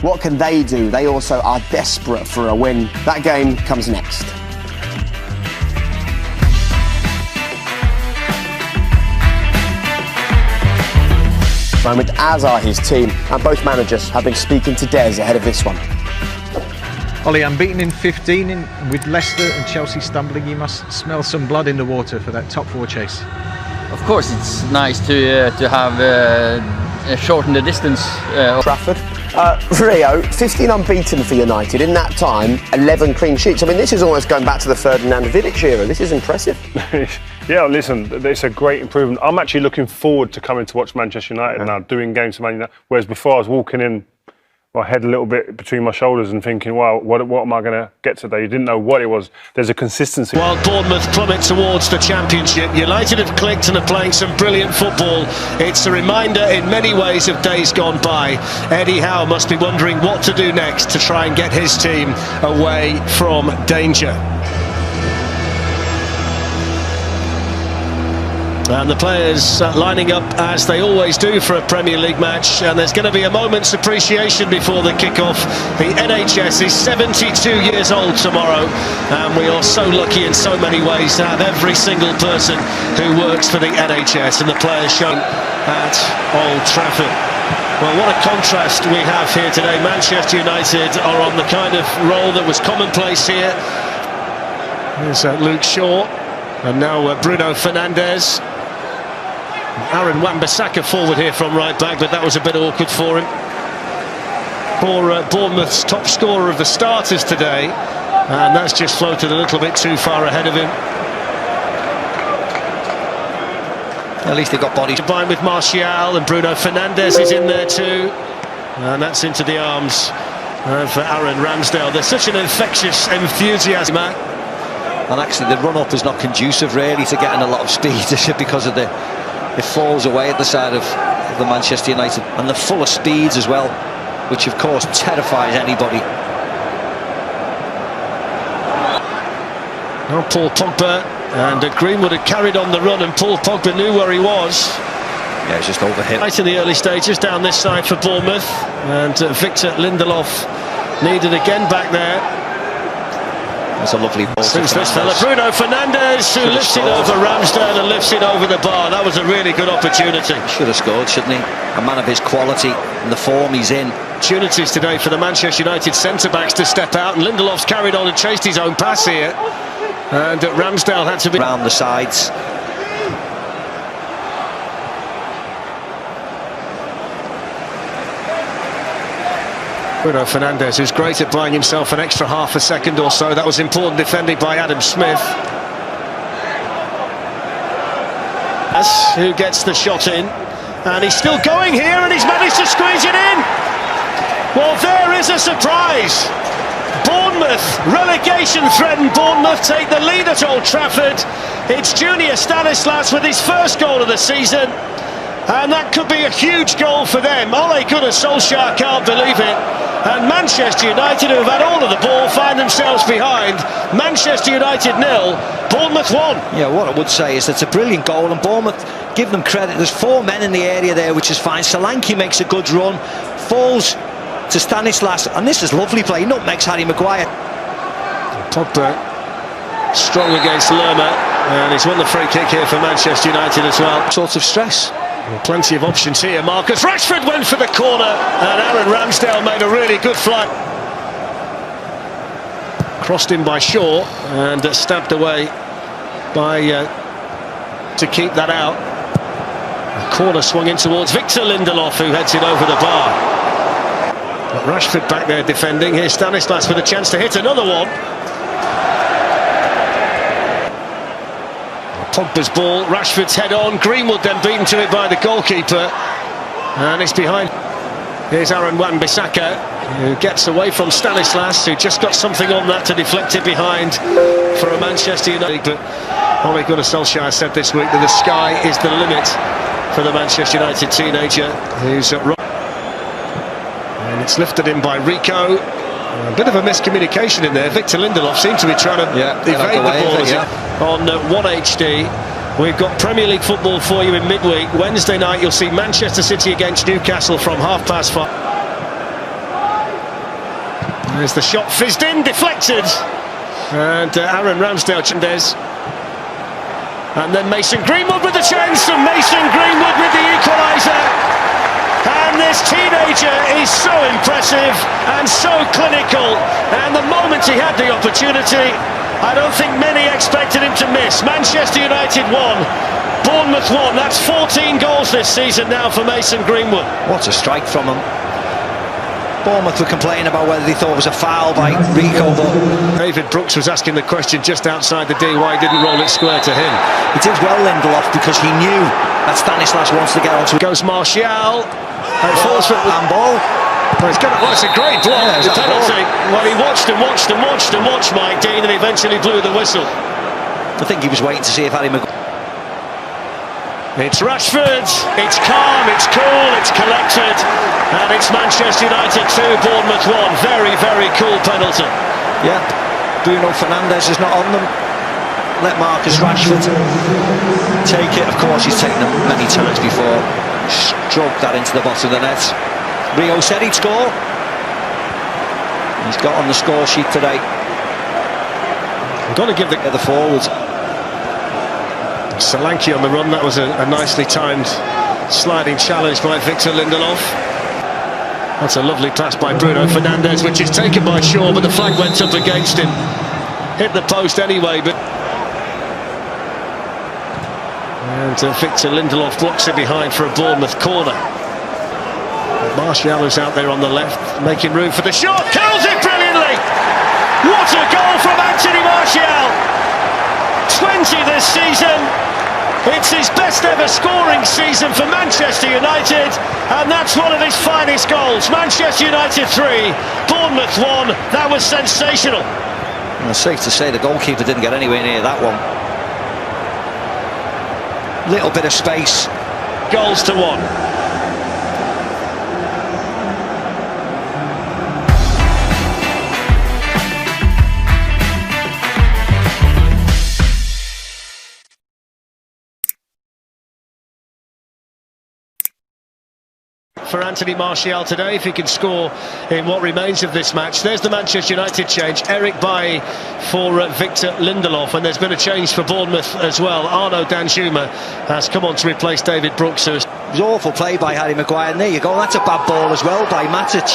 What can they do? They also are desperate for a win. That game comes next. Moment, as are his team, and both managers have been speaking to Des ahead of this one. Ollie, unbeaten in 15 with Leicester and Chelsea stumbling. You must smell some blood in the water for that top four chase. Of course, it's nice to have shortened the distance. Trafford. Rio, 15 unbeaten for United. In that time, 11 clean sheets. I mean, this is almost going back to the Ferdinand Vidic era. This is impressive. Yeah, listen, it's a great improvement. I'm actually looking forward to coming to watch Manchester United now, doing games for Man United. Whereas before I was walking in, my head a little bit between my shoulders and thinking, wow, what am I going to get today? You didn't know what it was. There's a consistency. While Bournemouth plummet towards the Championship, United have clicked and are playing some brilliant football. It's a reminder in many ways of days gone by. Eddie Howe must be wondering what to do next to try and get his team away from danger. And the players lining up as they always do for a Premier League match, and there's going to be a moment's appreciation before the kick-off. The NHS is 72 years old tomorrow, and we are so lucky in so many ways to have every single person who works for the NHS and the players shown at Old Trafford. Well, what a contrast we have here today. Manchester United are on the kind of role that was commonplace here. There's Luke Shaw, and now Bruno Fernandes. Aaron Wan-Bissaka forward here from right back, but that was a bit awkward for him. For Bournemouth's top scorer of the starters today, and that's just floated a little bit too far ahead of him. At least they got bodies. Combined with Martial, and Bruno Fernandes is in there too, and that's into the arms of Aaron Ramsdale. There's such an infectious enthusiasm. And actually the run-up is not conducive really to getting a lot of speed because of it falls away at the side of the Manchester United, and they're full of speeds as well, which of course terrifies anybody. Now Paul Pogba, and Greenwood had carried on the run, and Paul Pogba knew where he was. Yeah, it's just overhit. Right in the early stages down this side for Bournemouth, and Victor Lindelof needed again back there. That's a lovely ball. Since this fella, Bruno Fernandes, who lifts it over Ramsdale and lifts it over the bar. That was a really good opportunity. Should have scored, shouldn't he? A man of his quality and the form he's in. Opportunities today for the Manchester United centre-backs to step out, and Lindelof's carried on and chased his own pass here. And Ramsdale had to be around the sides. Bruno Fernandes is great at buying himself an extra half a second or so. That was important defending by Adam Smith. Who gets the shot in, and he's still going here, and he's managed to squeeze it in. Well, there is a surprise. Bournemouth, relegation-threatened Bournemouth, take the lead at Old Trafford. It's Junior Stanislas with his first goal of the season, and that could be a huge goal for them. Ole Gunnar Solskjaer can't believe it. And Manchester United, who have had all of the ball, find themselves behind. Manchester United 0, Bournemouth 1. Yeah, what I would say is it's a brilliant goal, and Bournemouth, give them credit. There's 4 men in the area there, which is fine. Solanke makes a good run, falls to Stanislas, and this is lovely play. Nutmegs Harry Maguire. Pogba strong against Lerma, and he's won the free kick here for Manchester United as well. Sort of stress. Plenty of options here. Marcus Rashford went for the corner, and Aaron Ramsdale made a really good flight. Crossed in by Shaw, and stabbed away by to keep that out. The corner swung in towards Victor Lindelof, who heads it over the bar. But Rashford back there defending. Here's Stanislas with a chance to hit another one. Pogba's ball, Rashford's head on, Greenwood then beaten to it by the goalkeeper, and it's behind. Here's Aaron Wan-Bissaka, who gets away from Stanislas, who just got something on that to deflect it behind for a Manchester United. But Ole Gunnar Solskjaer said this week that the sky is the limit for the Manchester United teenager, who's at right. And it's lifted in by Rico. A bit of a miscommunication in there. Victor Lindelof seemed to be trying to evade the ball on 1HD. We've got Premier League football for you in midweek. Wednesday night you'll see Manchester City against Newcastle from 5:30. There's the shot fizzed in, deflected. And Aaron Ramsdale Chandez. And then Mason Greenwood with the chance, and Mason Greenwood with the equaliser. And this teenager is so impressive and so clinical. And the moment he had the opportunity, I don't think many expected him to miss. Manchester United 1, Bournemouth 1. That's 14 goals this season now for Mason Greenwood. What a strike from him. Bournemouth were complaining about whether they thought it was a foul by Rico, but David Brooks was asking the question just outside the D why he didn't roll it square to him. he did well, Lindelof, because he knew that Stanislas wants to get onto it. Goes Martial. And falls for handball. Well, it's a great block. Yeah, The penalty. Well, he watched Mike Dean, and eventually blew the whistle. I think he was waiting to see if Harry Maguire. It's Rashford. It's calm, it's cool, it's collected. And it's Manchester United 2, Bournemouth 1. Very, very cool penalty. Yeah, Bruno Fernandes is not on them. Let Marcus Rashford take it. Of course, he's taken them many times before. Stroke that into the bottom of the net. Rio said he'd score. He's got on the score sheet today. I've got to give the forwards. Solanke on the run. That was a nicely timed sliding challenge by Victor Lindelof. That's a lovely pass by Bruno Fernandes, which is taken by Shaw, but the flag went up against him. Hit the post anyway, but... And Victor Lindelof blocks it behind for a Bournemouth corner. Martial is out there on the left, making room for the shot. Curls it brilliantly! What a goal from Anthony Martial! 20 this season. It's his best ever scoring season for Manchester United, and that's one of his finest goals. Manchester United 3, Bournemouth 1. That was sensational. And it's safe to say the goalkeeper didn't get anywhere near that one. Little bit of space. Goals to 1. For Anthony Martial today, if he can score in what remains of this match. There's the Manchester United change. Eric Bailly for Victor Lindelof, and there's been a change for Bournemouth as well. Arnaud Danjuma has come on to replace David Brooks. It was awful play by Harry Maguire, and there you go. That's a bad ball as well by Matic.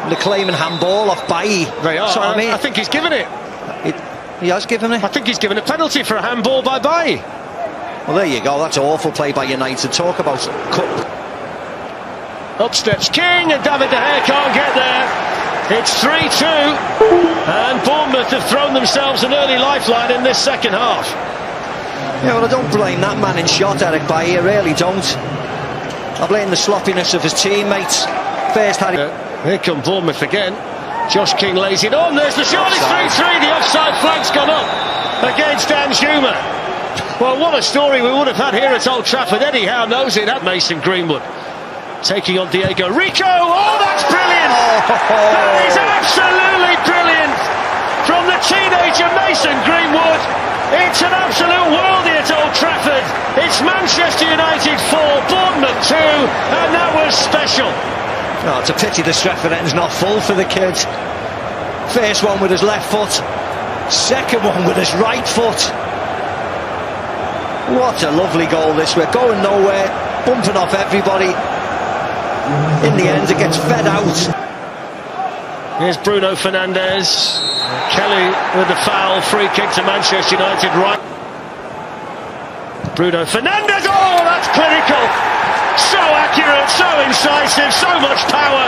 The claiming handball off Bailly. They are. So, I think he's given it. He has given it. I think he's given a penalty for a handball by Bailly. Well, there you go. That's awful play by United. Talk about cut. Up steps King, and David De Gea can't get there. It's 3-2, and Bournemouth have thrown themselves an early lifeline in this second half. Yeah, well, I don't blame that man in shot, Eric Bailly. I really don't. I blame the sloppiness of his teammates. First Harry. Here come Bournemouth again. Josh King lays it on. There's the shot. It's 3-3. The offside flag's gone up against Danjuma. Well, what a story we would have had here at Old Trafford. Eddie Howe knows it. At Mason Greenwood. Taking on Diego Rico. Oh, that's brilliant! That is absolutely brilliant from the teenager Mason Greenwood. It's an absolute worldie at Old Trafford. It's Manchester United 4, Bournemouth 2, and that was special. Oh, it's a pity the Stretford end's not full for the kid. First one with his left foot, second one with his right foot. What a lovely goal this. We're going nowhere, bumping off everybody. In the end, it gets fed out. Here's Bruno Fernandes. Kelly with the foul. Free kick to Manchester United right. Bruno Fernandes. Oh, that's clinical. So accurate, so incisive, so much power.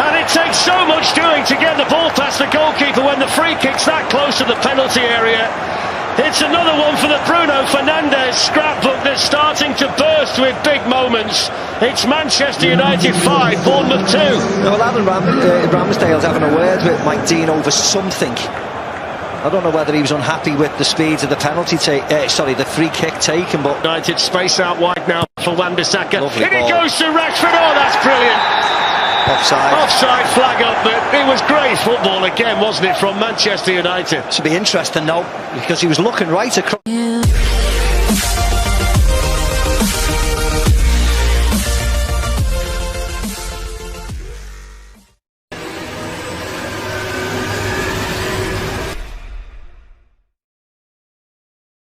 And it takes so much doing to get the ball past the goalkeeper when the free kick's that close to the penalty area. It's another one for the Bruno Fernandes scrapbook that's starting to burst with big moments. It's Manchester United 5, Bournemouth 2. Well, Adam Ramsdale's having a word with Mike Dean over something. I don't know whether he was unhappy with the speed of the penalty the free kick taken, but... United space out wide now for Wan-Bissaka. And it goes to Rashford. Oh, that's brilliant. Offside flag up, but it was great football again, wasn't it, from Manchester United? It should be interesting now, because he was looking right across.